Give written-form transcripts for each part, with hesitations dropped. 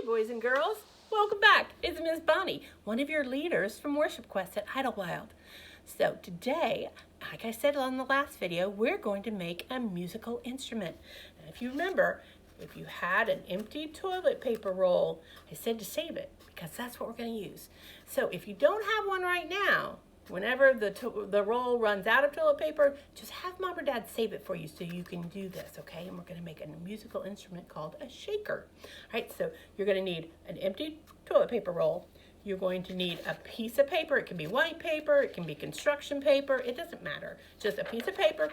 Hey boys and girls, welcome back. It's Miss Bonnie, one of your leaders from Worship Quest at Idlewild. So today, like I said on the last video, we're going to make a musical instrument. And if you remember, if you had an empty toilet paper roll, I said to save it because that's what we're going to use. So if you don't have one right now, whenever the roll runs out of toilet paper, just have Mom or Dad save it for you so you can do this, okay? And we're going to make a musical instrument called a shaker. All right, so you're going to need an empty toilet paper roll. You're going to need a piece of paper. It can be white paper, it can be construction paper, it doesn't matter. Just a piece of paper,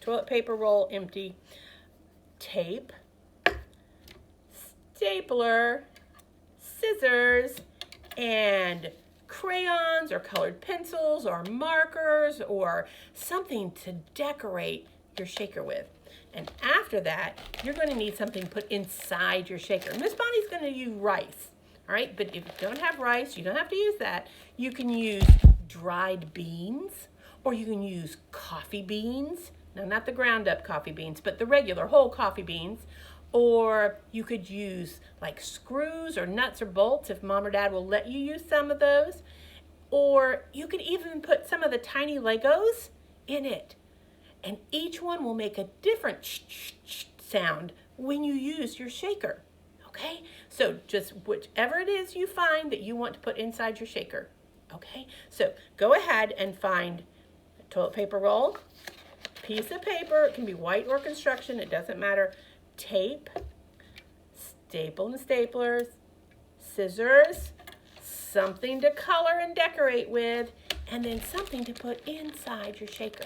toilet paper roll, empty, tape, stapler, scissors, and crayons or colored pencils or markers or something to decorate your shaker with. And after that, you're going to need something put inside your shaker. Miss Bonnie's going to use rice, all right? But if you don't have rice, you don't have to use that. You can use dried beans or you can use coffee beans. Now, not the ground up coffee beans, but the regular whole coffee beans. Or you could use like screws or nuts or bolts if Mom or Dad will let you use some of those. Or you could even put some of the tiny Legos in it. And each one will make a different sound when you use your shaker. Okay? So just whichever it is you find that you want to put inside your shaker. Okay? So go ahead and find a toilet paper roll, piece of paper. It can be white or construction. It doesn't matter. Tape, staple and staplers, scissors, something to color and decorate with, and then something to put inside your shaker.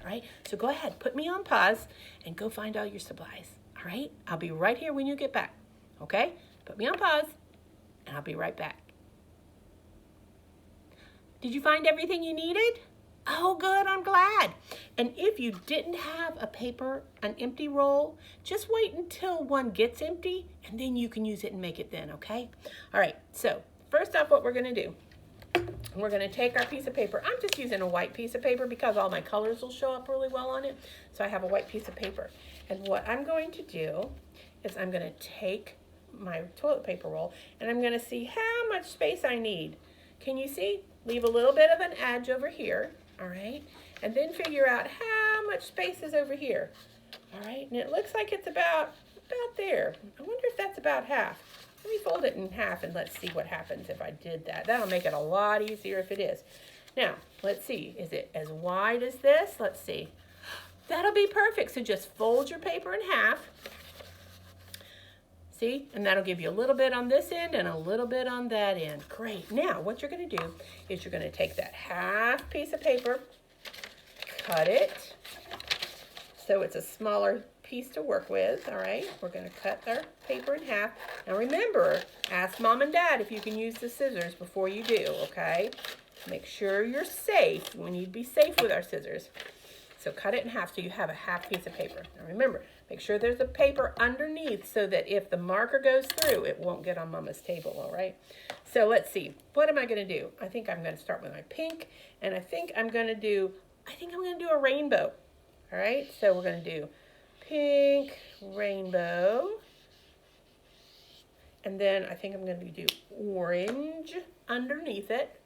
All right, so go ahead, put me on pause and go find all your supplies. All right, I'll be right here when you get back. Okay, put me on pause and I'll be right back. Did you find everything you needed? Oh, good, I'm glad. And if you didn't have an empty roll, just wait until one gets empty and then you can use it and make it then, okay? All right, so first off, what we're gonna do, we're gonna take our piece of paper. I'm just using a white piece of paper because all my colors will show up really well on it. So I have a white piece of paper. And what I'm going to do is I'm gonna take my toilet paper roll and I'm gonna see how much space I need. Can you see? Leave a little bit of an edge over here. All right, and then figure out how much space is over here. All right, and it looks like it's about there. I wonder if that's about half. Let me fold it in half and let's see what happens if I did that. That'll make it a lot easier if it is. Now, let's see, is it as wide as this? Let's see. That'll be perfect, so just fold your paper in half. See, and that'll give you a little bit on this end and a little bit on that end. Great. Now, what you're going to do is you're going to take that half piece of paper, cut it so it's a smaller piece to work with, all right? We're going to cut our paper in half. Now, remember, ask Mom and Dad if you can use the scissors before you do, okay? Make sure you're safe. We need to be safe with our scissors. So cut it in half so you have a half piece of paper. Now remember, make sure there's a paper underneath so that if the marker goes through, it won't get on Mama's table, all right? So let's see, what am I gonna do? I think I'm gonna start with my pink, and I think I'm gonna do a rainbow, all right? So we're gonna do pink, rainbow, and then I think I'm gonna do orange underneath it.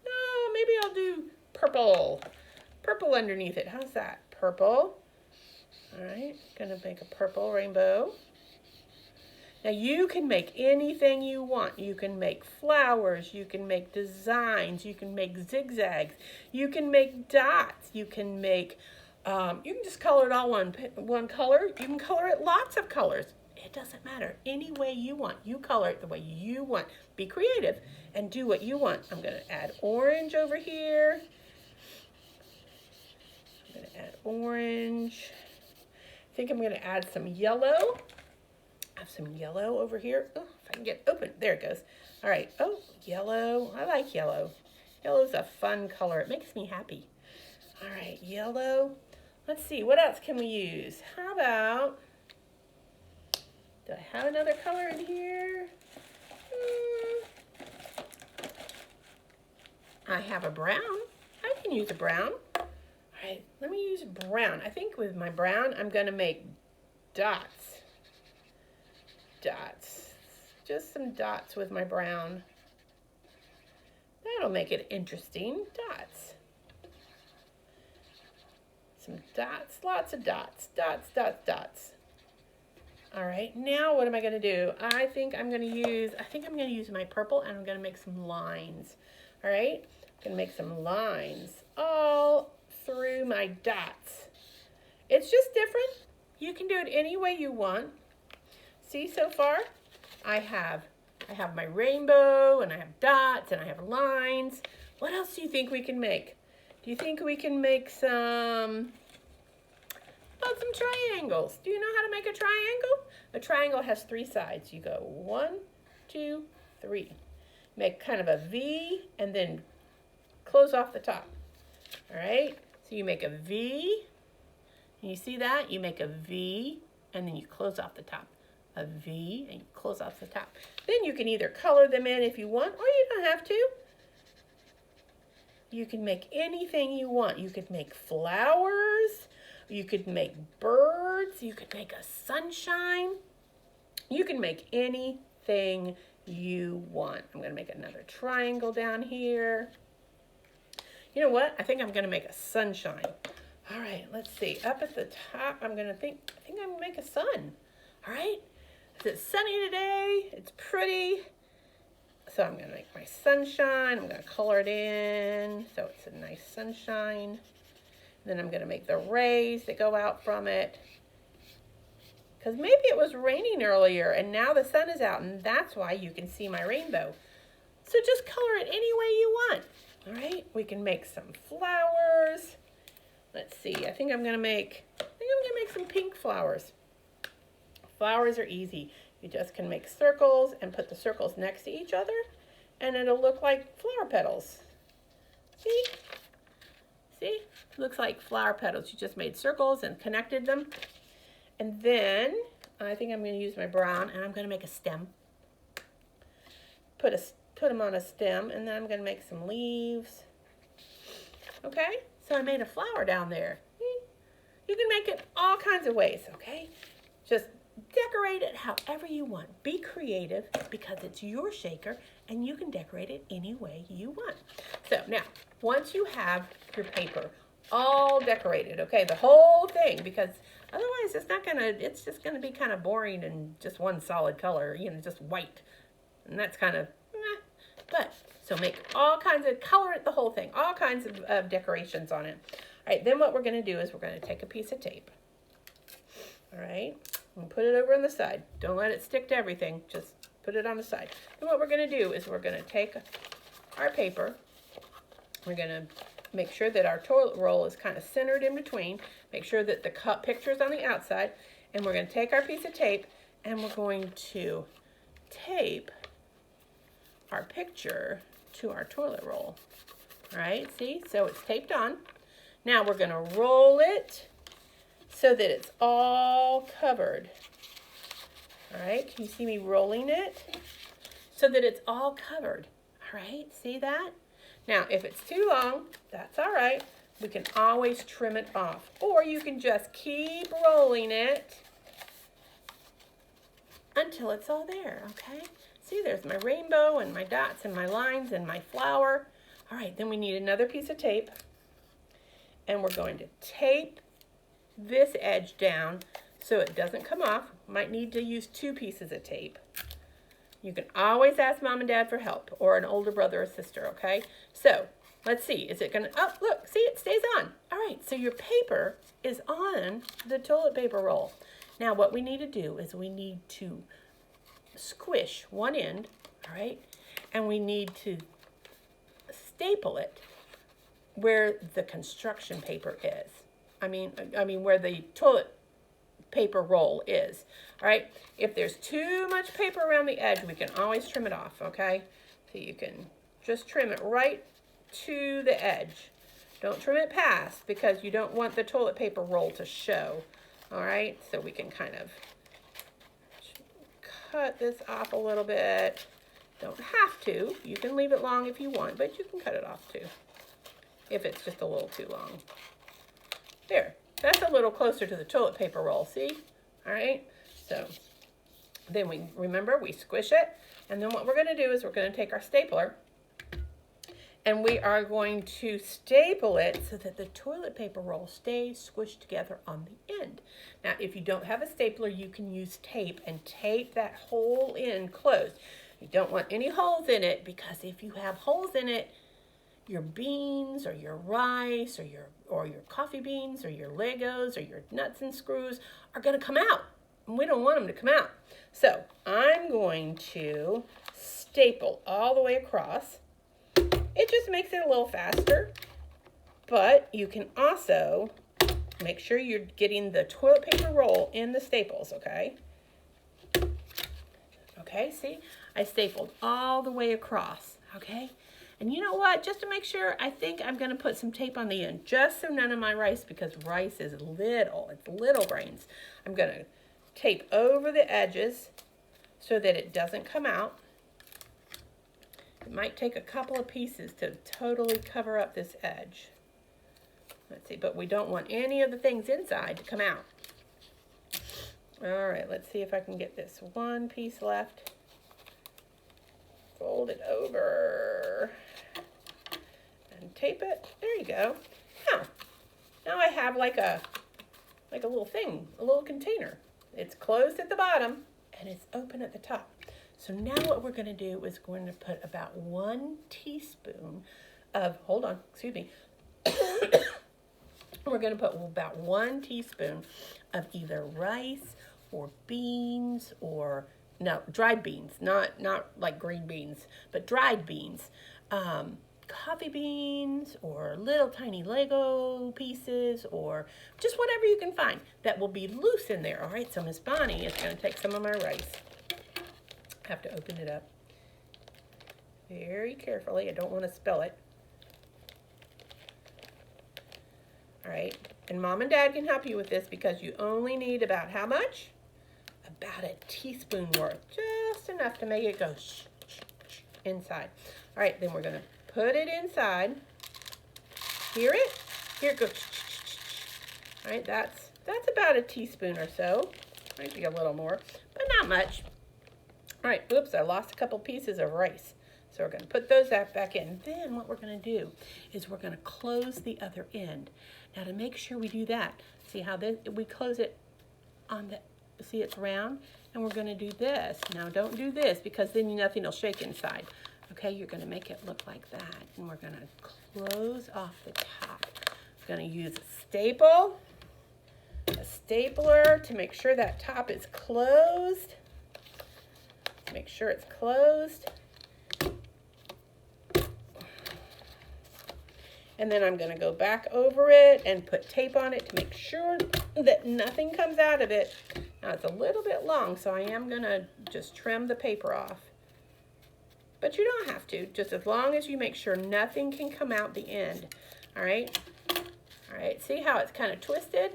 No, maybe I'll do purple. Purple underneath it. How's that? Purple. All right, gonna make a purple rainbow. Now you can make anything you want. You can make flowers, you can make designs, you can make zigzags, you can make dots, you can make, you can just color it all one color. You can color it lots of colors. It doesn't matter. Any way you want. You color it the way you want. Be creative and do what you want. I'm gonna add orange over here. I'm going to add orange. I think I'm going to add some yellow. I have some yellow over here. Oh, if I can get open. There it goes. All right. Oh, yellow. I like yellow. Yellow is a fun color. It makes me happy. All right, yellow. Let's see. What else can we use? How about, do I have another color in here? I have a brown. I can use a brown. All right, let me use brown. I think with my brown, I'm gonna make dots. just some dots with my brown. That'll make it interesting. Dots. Some dots, lots of dots. Dots, dots, dots. All right, now what am I gonna do? I think I'm gonna use my purple and I'm gonna make some lines. All right, I'm gonna make some lines all through my dots. It's just different. You can do it any way you want. See, so far, I have my rainbow and I have dots and I have lines. What else do you think we can make? Do you think we can make some triangles? Do you know how to make a triangle? A triangle has 3 sides. You go 1, 2, 3. Make kind of a V and then close off the top. All right, so you make a V. You see that? You make a V and then you close off the top. A V and you close off the top. Then you can either color them in if you want or you don't have to. You can make anything you want. You could make flowers. You could make birds. You could make a sunshine. You can make anything you want. I'm going to make another triangle down here. You know what? I think I'm going to make a sunshine. All right, let's see. Up at the top, I think I'm going to make a sun. All right? It's sunny today. It's pretty. So I'm going to make my sunshine. I'm going to color it in so it's a nice sunshine. Then I'm going to make the rays that go out from it. Because maybe it was raining earlier and now the sun is out and that's why you can see my rainbow. So just color it any way you want. All right? We can make some flowers. Let's see. I think I'm going to make some pink flowers. Flowers are easy. You just can make circles and put the circles next to each other and it'll look like flower petals. See? See? Looks like flower petals. You just made circles and connected them. And then I think I'm going to use my brown and I'm going to make a stem. Put them on a stem and then I'm going to make some leaves. Okay? So I made a flower down there. You can make it all kinds of ways, okay? Just decorate it however you want. Be creative because it's your shaker and you can decorate it any way you want. So now, once you have your paper all decorated, okay, the whole thing, because otherwise it's just gonna be kind of boring and just one solid color, you know, just white. And that's kind of, but, so make all kinds of, color it the whole thing, all kinds of decorations on it. All right, then what we're gonna do is we're gonna take a piece of tape. All right, and put it over on the side. Don't let it stick to everything, just put it on the side. And what we're gonna do is we're gonna take our paper, we're gonna make sure that our toilet roll is kind of centered in between, make sure that the picture's on the outside, and we're gonna take our piece of tape and we're going to tape our picture to our toilet roll. All right, see, so it's taped on. Now we're gonna roll it so that it's all covered. All right, can you see me rolling it? So that it's all covered. All right, see that? Now, if it's too long, that's all right. We can always trim it off. Or you can just keep rolling it until it's all there, okay? See, there's my rainbow and my dots and my lines and my flower. All right, then we need another piece of tape. And we're going to tape this edge down so it doesn't come off. Might need to use 2 pieces of tape. You can always ask Mom and Dad for help or an older brother or sister, okay? So, let's see. Is it gonna, oh, look, see, it stays on. All right, so your paper is on the toilet paper roll. Now, what we need to do is we need to squish one end, all right? And we need to staple it where the construction paper is. I mean where the toilet paper roll is. All right, if there's too much paper around the edge, we can always trim it off, okay? So you can just trim it right to the edge. Don't trim it past because you don't want the toilet paper roll to show. All right, so we can kind of cut this off a little bit. Don't have to. You can leave it long if you want, but you can cut it off too if it's just a little too long. There, that's a little closer to the toilet paper roll, see? All right, so Then we squish it, and then what we're going to do is we're going to take our stapler and we are going to staple it so that the toilet paper roll stays squished together on the end. Now, if you don't have a stapler, you can use tape and tape that whole end closed. You don't want any holes in it, because if you have holes in it, your beans or your rice or your coffee beans or your Legos or your nuts and screws are going to come out. And we don't want them to come out. So I'm going to staple all the way across. It just makes it a little faster, but you can also make sure you're getting the toilet paper roll in the staples, okay? Okay, see? I stapled all the way across, okay? And you know what? Just to make sure, I think I'm going to put some tape on the end, just so none of my rice, because rice is little, it's little grains. I'm going to tape over the edges so that it doesn't come out. It might take a couple of pieces to totally cover up this edge. Let's see, but we don't want any of the things inside to come out. All right, let's see if I can get this one piece left. Fold it over and tape it. There you go. Now I have like a little thing, a little container. It's closed at the bottom and it's open at the top. So now what we're going to do is going to put about 1 teaspoon of, we're going to put about 1 teaspoon of either rice or beans or, no, dried beans, not like green beans, but dried beans, coffee beans or little tiny Lego pieces or just whatever you can find that will be loose in there. All right, so Miss Bonnie is going to take some of my rice. Have to open it up very carefully. I don't want to spill it. All right, and Mom and Dad can help you with this, because you only need about how much? About a teaspoon worth, just enough to make it go inside. All right, then we're going to put it inside. Hear it? Here it goes. All right, that's about a teaspoon or so. Might be a little more, but not much. All right, oops, I lost a couple pieces of rice. So we're going to put those back in. Then what we're going to do is we're going to close the other end. Now to make sure we do that, see how we close it on the, see it's round? And we're going to do this. Now don't do this, because then nothing will shake inside. Okay, you're going to make it look like that. And we're going to close off the top. We're going to use a stapler to make sure that top is closed. Make sure it's closed. And then I'm going to go back over it and put tape on it to make sure that nothing comes out of it. Now it's a little bit long, so I am going to just trim the paper off. But you don't have to, just as long as you make sure nothing can come out the end. All right? All right, see how it's kind of twisted?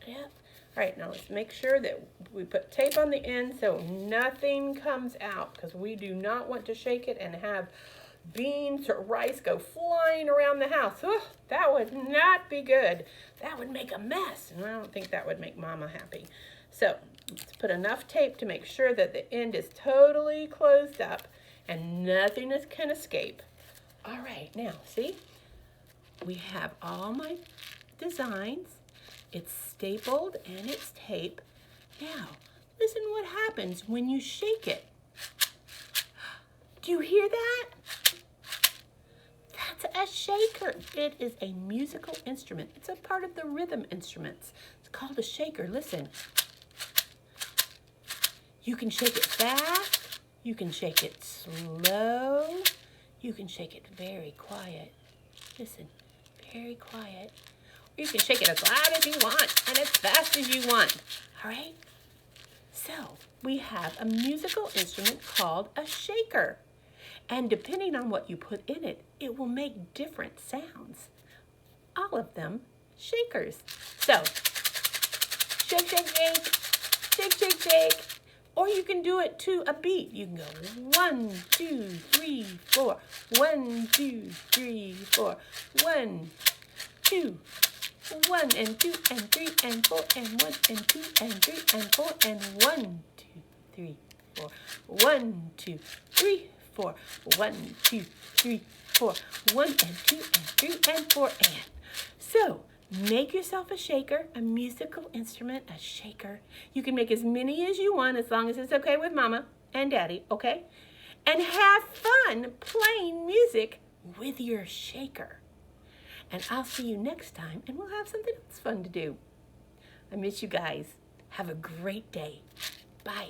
Yep. All right, now let's make sure that we put tape on the end so nothing comes out, because we do not want to shake it and have beans or rice go flying around the house. Ugh, that would not be good. That would make a mess, and I don't think that would make Mama happy. So let's put enough tape to make sure that the end is totally closed up and nothing can escape. All right, now see, we have all my designs. It's stapled and it's taped. Now, listen what happens when you shake it. Do you hear that? That's a shaker. It is a musical instrument. It's a part of the rhythm instruments. It's called a shaker. Listen. You can shake it fast. You can shake it slow. You can shake it very quiet. Listen, very quiet. You can shake it as loud as you want and as fast as you want. All right? So we have a musical instrument called a shaker. And depending on what you put in it, it will make different sounds. All of them shakers. So, shake, shake, shake, shake, shake, shake. Or you can do it to a beat. You can go 1, 2, 3, 4. 1, 2, 3, 4. 1, 2, 1 and 2 and 3 and 4 and 1 and 2 and 3 and 4 and 1, 2, 3, 4. 1, 2, 3, 4. 1, 2, 3, 4. 1 and 2 and 3 and 4 and. So, make yourself a shaker, a musical instrument, a shaker. You can make as many as you want as long as it's okay with Mama and Daddy, okay? And have fun playing music with your shaker. And I'll see you next time, and we'll have something else fun to do. I miss you guys. Have a great day. Bye.